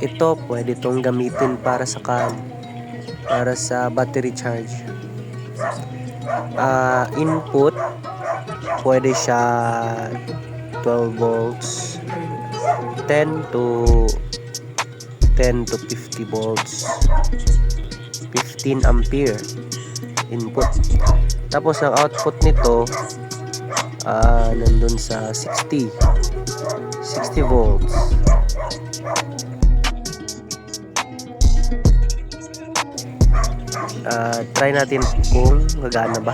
ito pwede itong gamitin para sa battery charge. Input pwede siya 12 volts, 10 to 50 volts, 15 ampere input. Tapos ang output nito nandun sa 60 volts. Try natin kung gagana ba.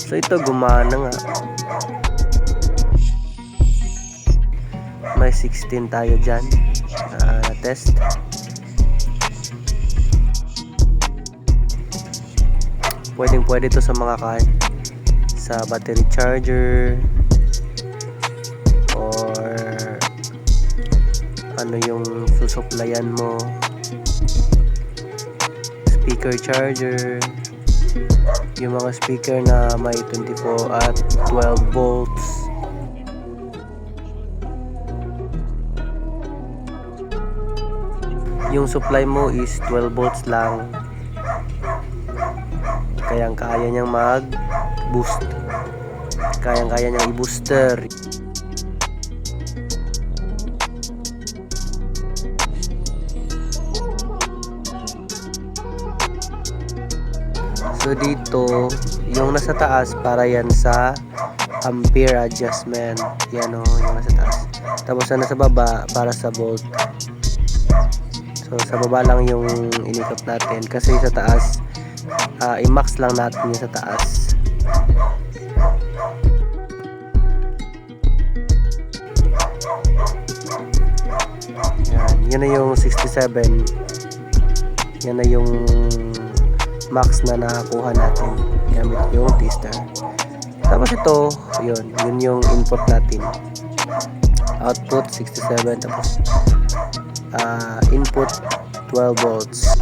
So ito gumana nga. May 16 tayo dyan na test. Pwede to sa mga sa battery charger or ano yung susuplayan mo, speaker charger, yung mga speaker na may 24 at 12 volts. Yung supply mo is 12 volts lang, kaya niyang mag-boost, kaya niyang i-booster. So dito, yung nasa taas para yan sa ampere adjustment. Yan o, yung nasa taas. Tapos ang nasa baba para sa volt. So sa baba lang yung inikot natin kasi sa taas i-max lang natin yung sa taas. Yan na yung 67. Yan na yung max na nakakuha natin gamit yung tester. Tapos ito, yun yung input natin. Output 67, tapos input 12 volts.